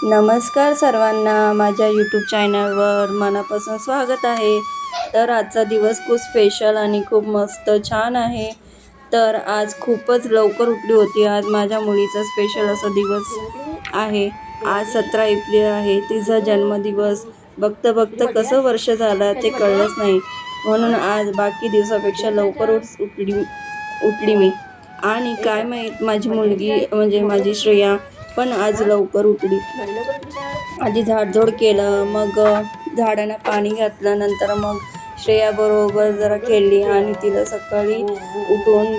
नमस्कार सर्वांना, माझ्या यूट्यूब चॅनलवर मनापासून स्वागत आहे. तर आजचा दिवस खूप स्पेशल आणि खूप मस्त छान आहे. तर आज खूपच लवकर उठली होती. आज माझ्या मुलीचा स्पेशल असा दिवस आहे. आज 17 एप्रिल आहे, तिचा जन्मदिवस. बघता बघता कसं वर्ष झालं ते कळलंच नाही. म्हणून आज बाकी दिवसापेक्षा लवकर उठली मी. आणि काय माहीत माझी मुलगी म्हणजे माझी श्रेया पण आज लवकर उठली. आधी झाडझूड केलं, मग झाडांना पाणी घातलं. नंतर मग श्रेयाबरोबर जरा खेळली आणि तिला सकाळी उठून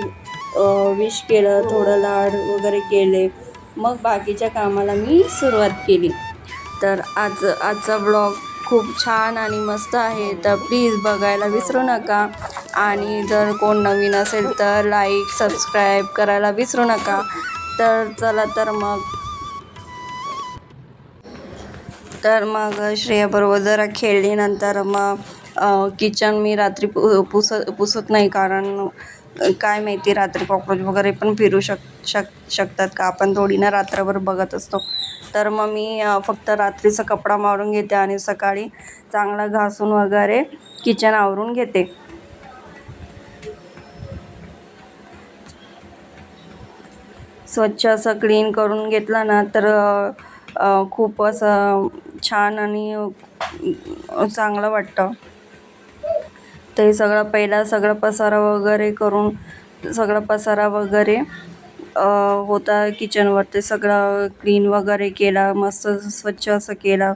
विश केलं, थोडं लाड वगैरे केले. मग बाकीच्या कामाला मी सुरुवात केली. तर आजचा ब्लॉग खूप छान आणि मस्त आहे, तर प्लीज बघायला विसरू नका. आणि जर कोण नवीन असेल तर लाईक सबस्क्राईब करायला विसरू नका. तर चला तर मग श्रेयाबरोबर जरा खेळली. नंतर मग किचन मी रात्री पुसत नाही, कारण काय माहिती रात्री कॉक्रोच वगैरे पण फिरू शकतात का, आपण थोडी ना रात्रभर बघत असतो. तर मग मी फक्त रात्रीचा कपडा मारून घेते आणि सकाळी चांगला घासून वगैरे किचन आवरून घेते. स्वच्छ असं क्लीन करून घेतलं ना तर खूप असं छान आणि चांगलं वाटतं. ते सगळं पसारा वगैरे होता किचनवर, ते सगळं क्लीन वगैरे केला, मस्त स्वच्छ असं केलं.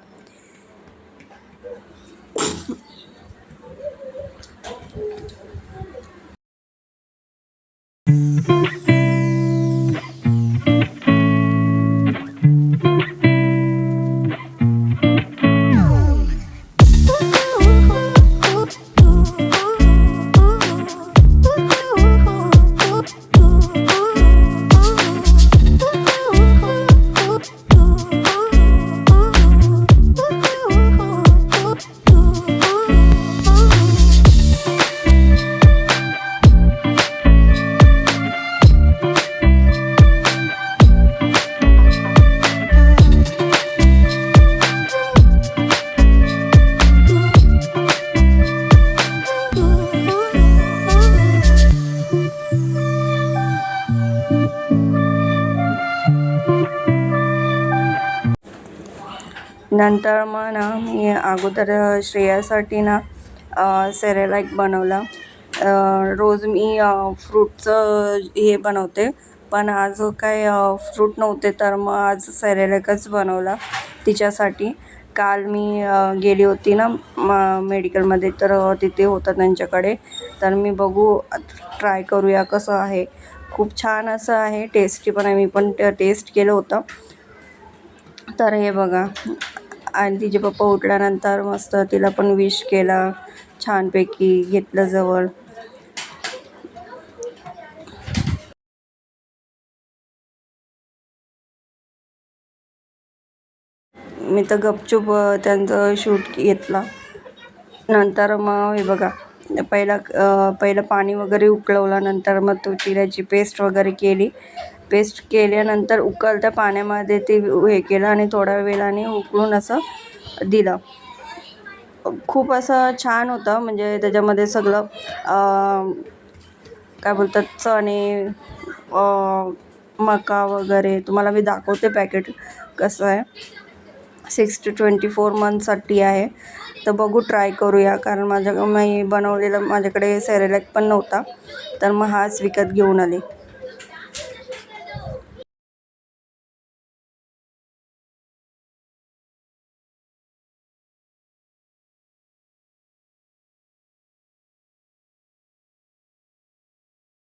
नंतर मग ना मी अगोदर श्रेयासाठी ना सेरेलॅक बनवलं. रोज मी फ्रूटचं हे बनवते, पण आज काय फ्रूट नव्हते, तर मग आज सेरेलॅकच बनवला तिच्यासाठी. काल मी गेली होती ना मेडिकलमध्ये, तर तिथे होतं त्यांच्याकडे. तर मी बघू ट्राय करूया कसं आहे. खूप छान असं आहे, टेस्टी पण आहे. मी पण टेस्ट केलं होतं. तर हे बघा, आणि तिचे पप्पा उठल्यानंतर मस्त तिला पण विश केला, छानपैकी घेतलं जवळ. मी तर गपचूप त्यांचं शूट घेतला. नंतर मग हे बघा, पहिलं पाणी वगैरे उकळवलं. नंतर मग तिळाची पेस्ट वगैरे केली. पेस्ट केल्यानंतर उकळत्या पाण्यामध्ये ते हे केलं आणि थोड्या वेळाने उकळून असं दिलं. खूप असं छान होतं, म्हणजे त्याच्यामध्ये सगळं काय बोलतात, चणे, मका वगैरे. तुम्हाला मी दाखवते पॅकेट कसं आहे. 6 to 24 मंथसाठी आहे. तर बघू, ट्राय करूया, कारण मी बनवलेलं, माझ्याकडे सेरेलॅक पण नव्हता, तर मग हाच विकत घेऊन आले.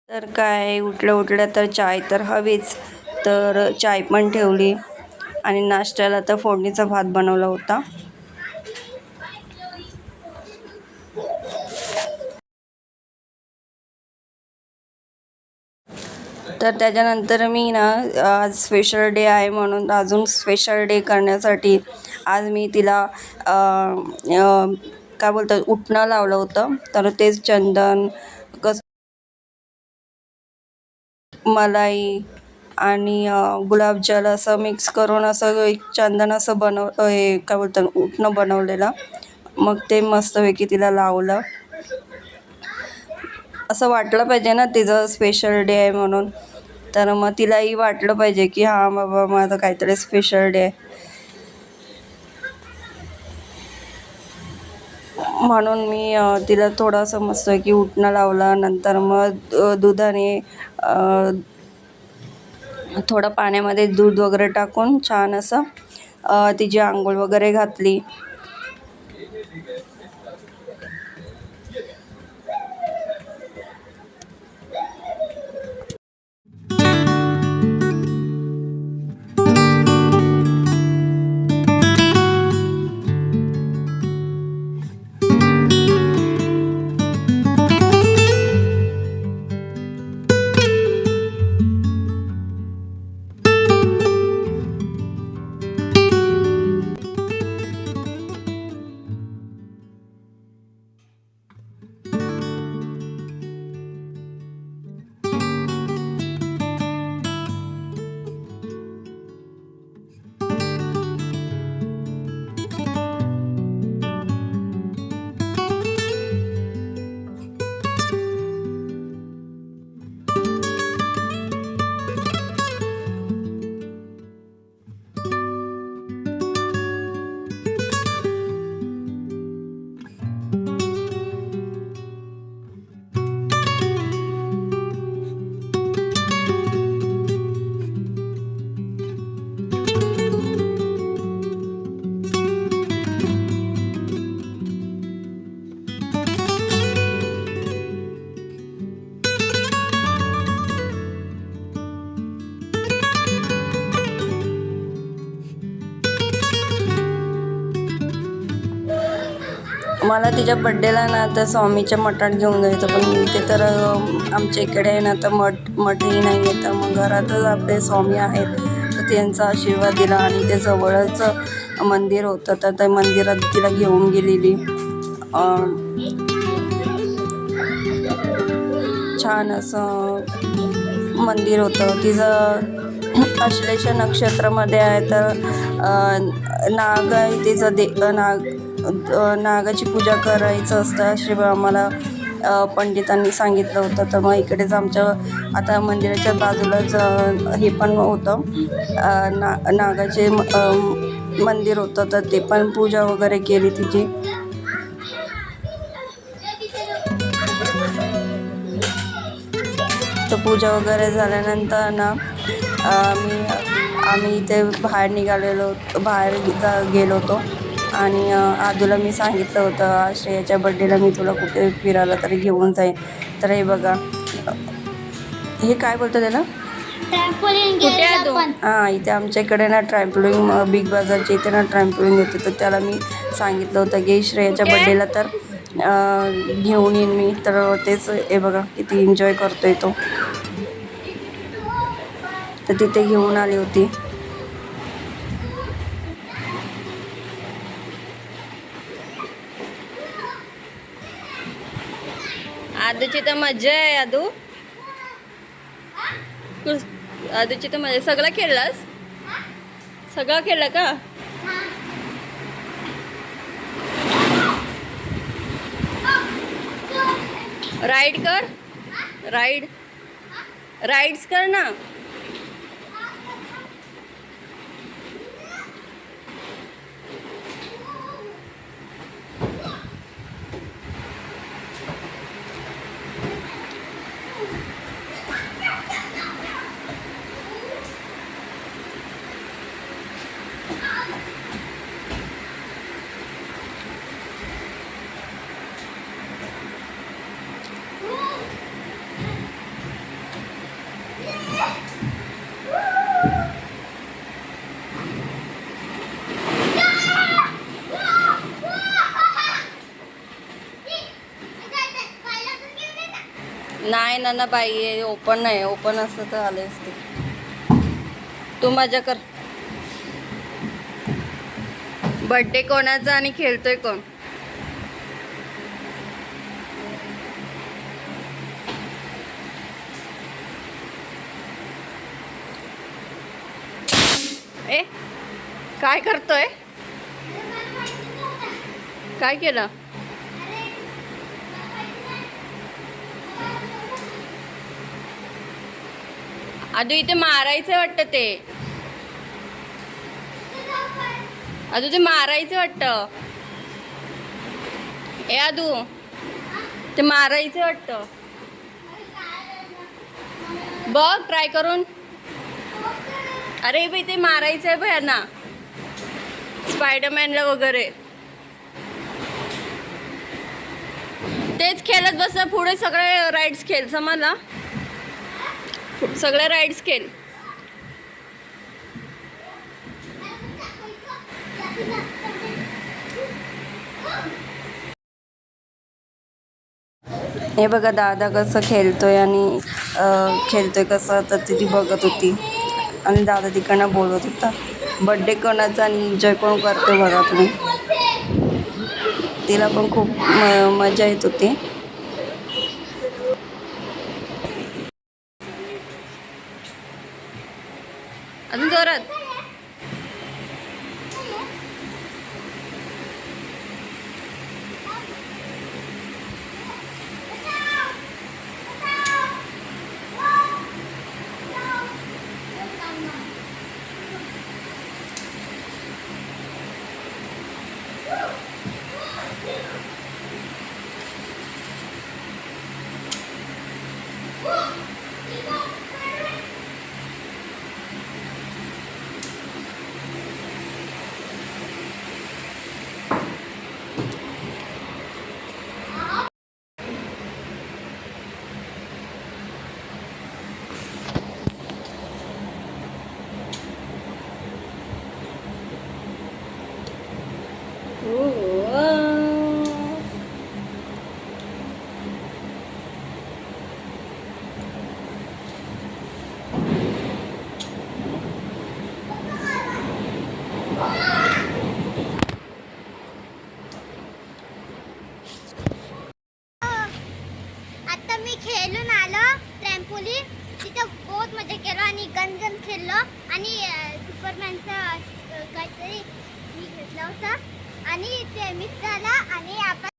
तर काय, उठल्या तर चाय तर हवीच, तर चाय पण ठेवली. आणि नाश्त्याला तर फोडणीचा भात बनवला होता. तर त्याच्यानंतर मी ना, आज स्पेशल डे आहे म्हणून अजून स्पेशल डे करण्यासाठी आज मी तिला काय बोलतात, उटणं लावलं होतं. तर तेच चंदन, मलाई आणि गुलाबजल असं मिक्स करून असं एक चंदन असं हे काय बोलतात उटणं बनवलेलं. मग ते मस्तपैकी तिला लावलं. असं वाटलं पाहिजे ना तिचं स्पेशल डे आहे म्हणून. तर मग तिलाही वाटलं पाहिजे की हां बाबा माझं काहीतरी स्पेशल डे आहे. म्हणून मी तिला थोडंसं मस्तपैकी उटणं लावलं. नंतर मग दुधाने थोडं पाण्यामध्ये दूध वगैरे टाकून छान असं तिची आंघोळ वगैरे घातली. मला तिच्या बड्डेला ना तर स्वामीच्या मठात घेऊन जायचं, पण इथे तर आमच्या इकडे आहे ना तर मठही नाही आहे. तर मग घरातच आपले स्वामी आहेत तर त्यांचा आशीर्वाद दिला. आणि ते जवळच मंदिर होतं तर त्या मंदिरात तिला घेऊन गेलेली. छान असं मंदिर होतं. तिचं आश्लेषा नक्षत्रामध्ये आहे तर नाग आहे तिचं नागाची पूजा करायचं असतं असे आम्हाला पंडितांनी सांगितलं होतं. तर मग इकडेच आमच्या आता मंदिराच्या बाजूलाच हे पण होतं, नागाचे मंदिर होतं. तर ते पण पूजा वगैरे केली तिची. तर पूजा वगैरे झाल्यानंतर ना आम्ही इथे बाहेर गेलो होतो. आणि आदूला मी सांगितलं होतं श्रेयाच्या बड्डेला मी तुला कुठे फिरायला तरी घेऊन जाईन. तर हे बघा, हे काय बोलतं त्याला, हां इथे आमच्या इकडे ना ट्रॅम्पोलिंग बिग बाजारच्या इथे ना ट्रॅम्पोलिंग होते. तर त्याला मी सांगितलं होतं की श्रेयाच्या बड्डेला तर घेऊन येईन मी. तर तेच हे बघा किती एन्जॉय करतोय तो. तर तिथे घेऊन आली होती. आदूची तर मजा आहे. आदूची तर मजा. सगळं खेळलास? सगळं खेळलं का? राईड कर, राईड्स कर ना. नाही ना बाई, ओपन नाही. ओपन असतं तर आले असते. तू मजा कर. बर्थडे कोणाचा आणि खेळतोय कोण? ए काय करतोय? काय केलं? आदू इथे मारायचं वाटतं ते. आदू ते मारायचं वाटतं. ए आदू ते मारायचं वाटतं. बघ ट्राय करून. अरे बाई ते मारायचं आहे भयांना, स्पायडरमॅनला वगैरे. तेच खेळत बस पुढे, सगळे राईड्स खेळ समजला. सगळे राईड्स खेळ. हे बघा दादा कसं खेळतोय आणि खेळतोय कसं, तर ती बघत होती आणि दादा तिकडनं बोलत होता बड्डे कोणाचा आणि एन्जॉय कोण करते बघा तुम्ही. तिला पण खूप मजा येत होती. अजून जोरात. आता मी खेळून आलो ट्रॅम्पोलिन, तिथं बहुत मजा केलो आणि गन खेळलो आणि सुपरमॅनचा काहीतरी मी घेतला होता आणि ते मिक्स झाला आणि आपण